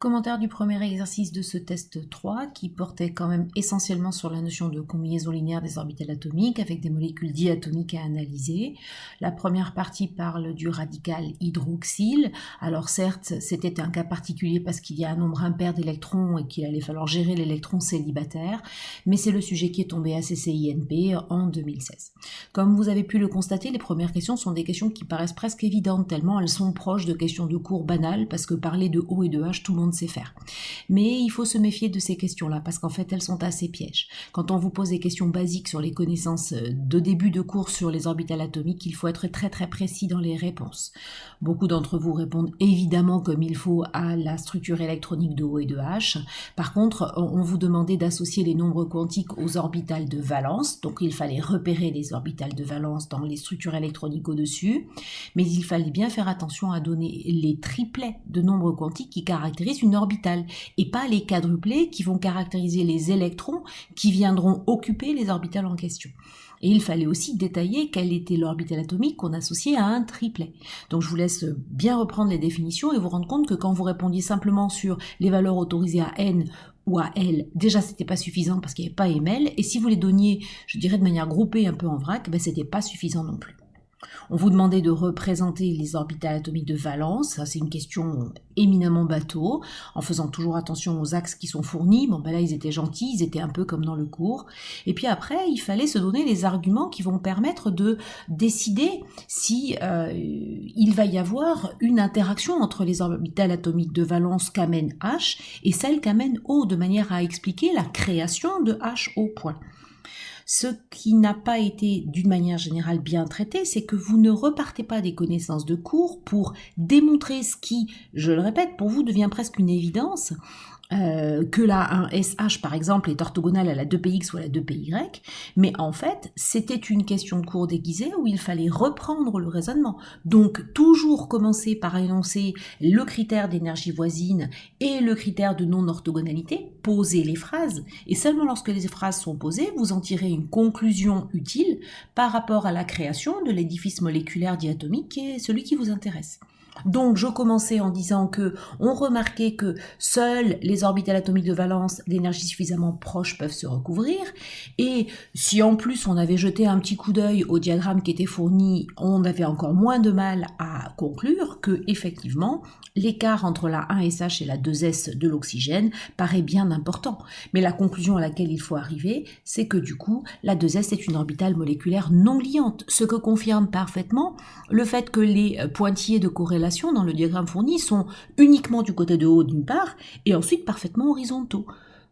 Commentaire du premier exercice de ce test 3 qui portait quand même essentiellement sur la notion de combinaison linéaire des orbitales atomiques avec des molécules diatomiques à analyser. La première partie parle du radical hydroxyle. Alors certes, c'était un cas particulier parce qu'il y a un nombre impair d'électrons et qu'il allait falloir gérer l'électron célibataire, mais c'est le sujet qui est tombé à CCINP en 2016. Comme vous avez pu le constater, les premières questions sont des questions qui paraissent presque évidentes tellement elles sont proches de questions de cours banales parce que parler de O et de H, tout le monde sait faire. Mais il faut se méfier de ces questions-là parce qu'en fait elles sont assez pièges. Quand on vous pose des questions basiques sur les connaissances de début de cours sur les orbitales atomiques, il faut être très très précis dans les réponses. Beaucoup d'entre vous répondent évidemment comme il faut à la structure électronique de O et de H. Par contre, on vous demandait d'associer les nombres quantiques aux orbitales de valence, donc il fallait repérer les orbitales de valence dans les structures électroniques au-dessus, mais il fallait bien faire attention à donner les triplets de nombres quantiques qui caractérisent une orbitale et pas les quadruplets qui vont caractériser les électrons qui viendront occuper les orbitales en question. Et il fallait aussi détailler quelle était l'orbitale atomique qu'on associait à un triplet. Donc je vous laisse bien reprendre les définitions et vous rendre compte que quand vous répondiez simplement sur les valeurs autorisées à n ou à L, déjà c'était pas suffisant parce qu'il n'y avait pas ML, et si vous les donniez, je dirais de manière groupée un peu en vrac, c'était pas suffisant non plus. On vous demandait de représenter les orbitales atomiques de valence, ça c'est une question éminemment bateau, en faisant toujours attention aux axes qui sont fournis. Bon là ils étaient gentils, ils étaient un peu comme dans le cours. Et puis après il fallait se donner les arguments qui vont permettre de décider si il va y avoir une interaction entre les orbitales atomiques de valence qu'amène H et celles qu'amène O, de manière à expliquer la création de H au point. Ce qui n'a pas été d'une manière générale bien traité, c'est que vous ne repartez pas des connaissances de cours pour démontrer ce qui, je le répète, pour vous devient presque une évidence, que la 1SH par exemple est orthogonale à la 2PX ou à la 2PY, mais en fait c'était une question de cours déguisée où il fallait reprendre le raisonnement. Donc toujours commencer par énoncer le critère d'énergie voisine et le critère de non-orthogonalité, poser les phrases, et seulement lorsque les phrases sont posées, vous en tirez une conclusion utile par rapport à la création de l'édifice moléculaire diatomique qui est celui qui vous intéresse. Donc je commençais en disant que on remarquait que seules les orbitales atomiques de valence d'énergie suffisamment proche peuvent se recouvrir, et si en plus on avait jeté un petit coup d'œil au diagramme qui était fourni, on avait encore moins de mal à conclure que effectivement l'écart entre la 1SH et la 2S de l'oxygène paraît bien important. Mais la conclusion à laquelle il faut arriver, c'est que du coup la 2S est une orbitale moléculaire non liante, ce que confirme parfaitement le fait que les pointillés de corrélation dans le diagramme fourni sont uniquement du côté de haut d'une part et ensuite parfaitement horizontaux.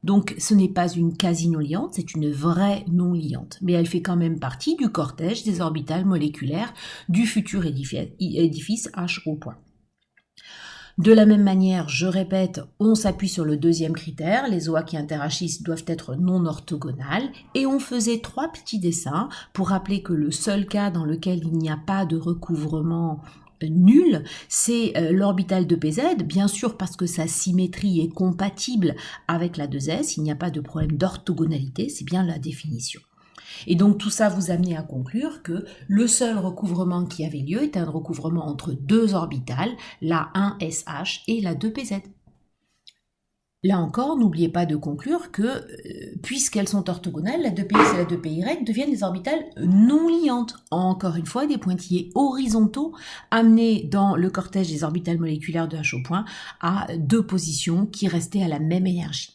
Donc ce n'est pas une quasi non liante, c'est une vraie non liante, mais elle fait quand même partie du cortège des orbitales moléculaires du futur édifice H au point. De la même manière, je répète, on s'appuie sur le deuxième critère, les OA qui interagissent doivent être non orthogonales, et on faisait 3 petits dessins pour rappeler que le seul cas dans lequel il n'y a pas de recouvrement nul, c'est l'orbitale de PZ, bien sûr parce que sa symétrie est compatible avec la 2S, il n'y a pas de problème d'orthogonalité, c'est bien la définition. Et donc tout ça vous amenait à conclure que le seul recouvrement qui avait lieu était un recouvrement entre deux orbitales, la 1SH et la 2PZ. Là encore, n'oubliez pas de conclure que, puisqu'elles sont orthogonales, la 2PX et la 2PY deviennent des orbitales non liantes. Encore une fois, des pointillés horizontaux amenés dans le cortège des orbitales moléculaires de H au point à deux positions qui restaient à la même énergie.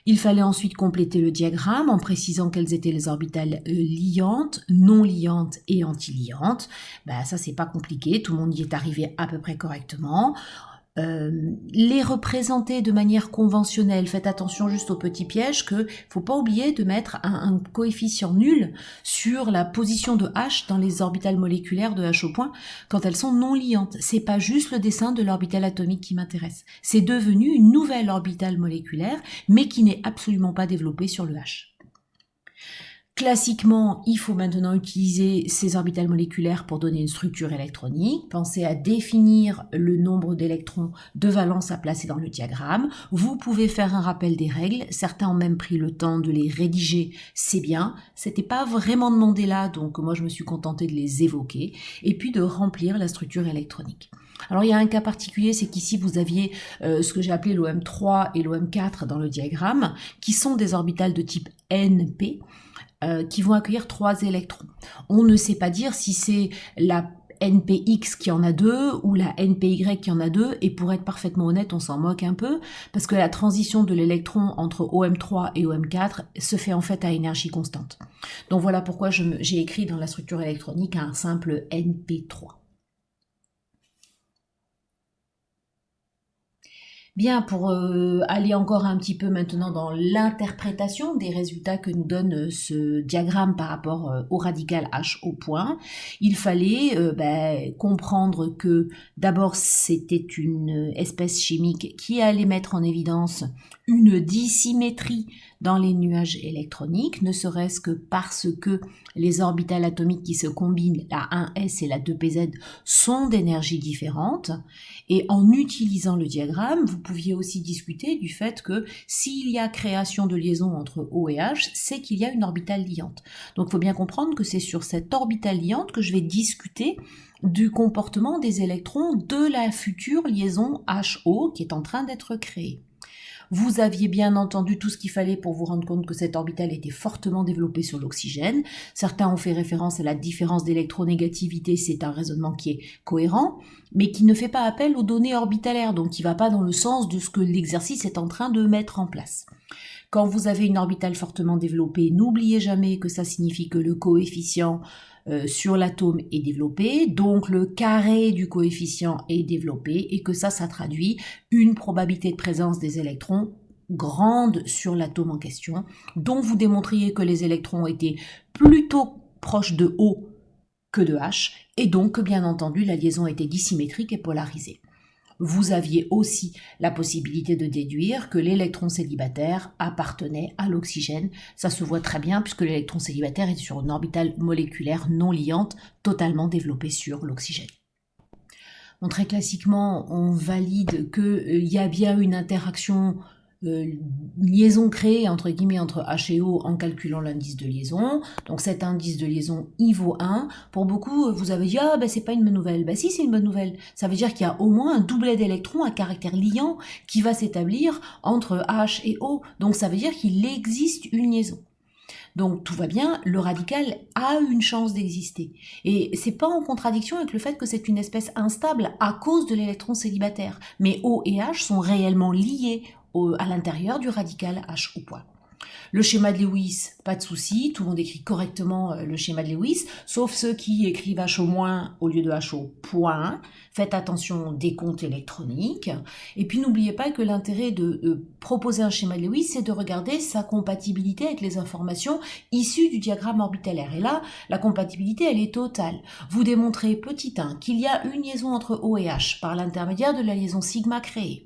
Il fallait ensuite compléter le diagramme en précisant quelles étaient les orbitales liantes, non liantes et antiliantes. Ça c'est pas compliqué, tout le monde y est arrivé à peu près correctement. Les représenter de manière conventionnelle, faites attention juste au petit piège que faut pas oublier de mettre un coefficient nul sur la position de H dans les orbitales moléculaires de H au point quand elles sont non liantes. C'est pas juste le dessin de l'orbitale atomique qui m'intéresse. C'est devenu une nouvelle orbitale moléculaire mais qui n'est absolument pas développée sur le H. Classiquement, il faut maintenant utiliser ces orbitales moléculaires pour donner une structure électronique. Pensez à définir le nombre d'électrons de valence à placer dans le diagramme. Vous pouvez faire un rappel des règles. Certains ont même pris le temps de les rédiger. C'est bien. C'était pas vraiment demandé là, donc moi je me suis contentée de les évoquer. Et puis de remplir la structure électronique. Alors il y a un cas particulier, c'est qu'ici vous aviez ce que j'ai appelé l'OM3 et l'OM4 dans le diagramme, qui sont des orbitales de type NP, qui vont accueillir 3 électrons. On ne sait pas dire si c'est la NPX qui en a 2 ou la NPY qui en a 2, et pour être parfaitement honnête, on s'en moque un peu, parce que la transition de l'électron entre OM3 et OM4 se fait en fait à énergie constante. Donc voilà pourquoi j'ai écrit dans la structure électronique un simple NP3. Bien, pour aller encore un petit peu maintenant dans l'interprétation des résultats que nous donne ce diagramme par rapport au radical H au point, il fallait comprendre que d'abord c'était une espèce chimique qui allait mettre en évidence une dissymétrie dans les nuages électroniques, ne serait-ce que parce que les orbitales atomiques qui se combinent, la 1s et la 2pz, sont d'énergie différentes. Et en utilisant le diagramme, vous pouviez aussi discuter du fait que s'il y a création de liaison entre O et H, c'est qu'il y a une orbitale liante. Donc il faut bien comprendre que c'est sur cette orbitale liante que je vais discuter du comportement des électrons de la future liaison HO qui est en train d'être créée. Vous aviez bien entendu tout ce qu'il fallait pour vous rendre compte que cette orbitale était fortement développée sur l'oxygène. Certains ont fait référence à la différence d'électronégativité, c'est un raisonnement qui est cohérent, mais qui ne fait pas appel aux données orbitalaires, donc qui ne va pas dans le sens de ce que l'exercice est en train de mettre en place. Quand vous avez une orbitale fortement développée, n'oubliez jamais que ça signifie que le coefficient sur l'atome est développé, donc le carré du coefficient est développé, et que ça traduit une probabilité de présence des électrons grande sur l'atome en question, dont vous démontriez que les électrons étaient plutôt proches de O que de H, et donc que bien entendu la liaison était dissymétrique et polarisée. Vous aviez aussi la possibilité de déduire que l'électron célibataire appartenait à l'oxygène. Ça se voit très bien puisque l'électron célibataire est sur une orbitale moléculaire non liante totalement développée sur l'oxygène. Bon, très classiquement, on valide qu'il y a bien une interaction, liaison créée entre guillemets entre H et O en calculant l'indice de liaison. Donc cet indice de liaison I vaut 1. Pour beaucoup, vous avez dit c'est pas une bonne nouvelle. Si, c'est une bonne nouvelle. Ça veut dire qu'il y a au moins un doublet d'électrons à caractère liant qui va s'établir entre H et O. Donc ça veut dire qu'il existe une liaison. Donc tout va bien, le radical a une chance d'exister. Et c'est pas en contradiction avec le fait que c'est une espèce instable à cause de l'électron célibataire. Mais O et H sont réellement liés à l'intérieur du radical H au point. Le schéma de Lewis, pas de souci, tout le monde écrit correctement le schéma de Lewis, sauf ceux qui écrivent H au moins au lieu de H au point. Faites attention aux décomptes électroniques. Et puis n'oubliez pas que l'intérêt de proposer un schéma de Lewis, c'est de regarder sa compatibilité avec les informations issues du diagramme orbitalaire. Et là, la compatibilité, elle est totale. Vous démontrez, petit 1, qu'il y a une liaison entre O et H par l'intermédiaire de la liaison sigma créée.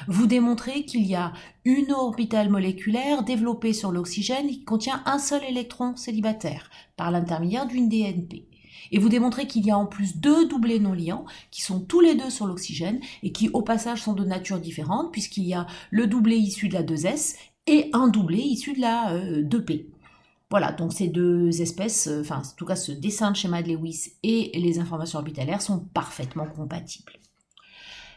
Vous démontrez qu'il y a une orbitale moléculaire développée sur l'oxygène qui contient un seul électron célibataire par l'intermédiaire d'une DNP. Et vous démontrez qu'il y a en plus 2 doublés non liants qui sont tous les deux sur l'oxygène et qui au passage sont de nature différente puisqu'il y a le doublé issu de la 2s et un doublé issu de la 2p. Voilà, donc ces deux espèces, en tout cas ce dessin de schéma de Lewis et les informations orbitalaires sont parfaitement compatibles.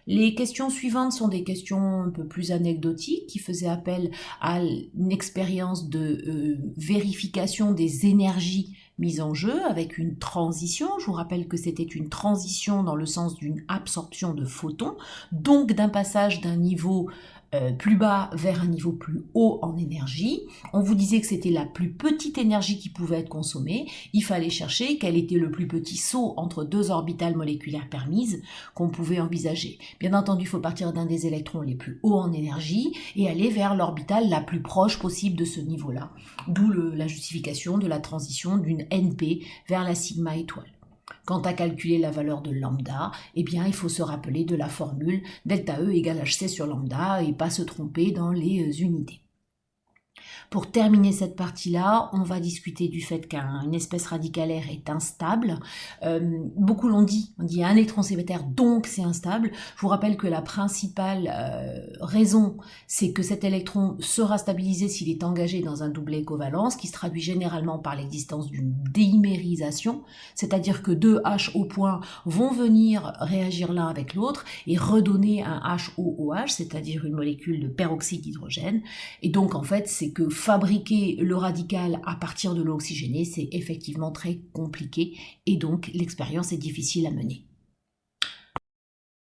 Les questions suivantes sont des questions un peu plus anecdotiques qui faisaient appel à une expérience de vérification des énergies mises en jeu avec une transition. Je vous rappelle que c'était une transition dans le sens d'une absorption de photons, donc d'un passage d'un niveau plus bas vers un niveau plus haut en énergie. On vous disait que c'était la plus petite énergie qui pouvait être consommée. Il fallait chercher quel était le plus petit saut entre 2 orbitales moléculaires permises qu'on pouvait envisager. Bien entendu, il faut partir d'un des électrons les plus hauts en énergie et aller vers l'orbitale la plus proche possible de ce niveau-là. D'où la justification de la transition d'une NP vers la sigma étoile. Quant à calculer la valeur de lambda, il faut se rappeler de la formule delta E égale hc sur lambda et pas se tromper dans les unités. Pour terminer cette partie-là, on va discuter du fait qu'une espèce radicalaire est instable. Beaucoup l'ont dit, on dit un électron célibataire, donc c'est instable. Je vous rappelle que la principale raison, c'est que cet électron sera stabilisé s'il est engagé dans un doublet covalence, qui se traduit généralement par l'existence d'une déimérisation, c'est-à-dire que deux H au point vont venir réagir l'un avec l'autre et redonner un HOOH, c'est-à-dire une molécule de peroxyde d'hydrogène. Et donc en fait, c'est que fabriquer le radical à partir de l'eau oxygénée, c'est effectivement très compliqué et donc l'expérience est difficile à mener.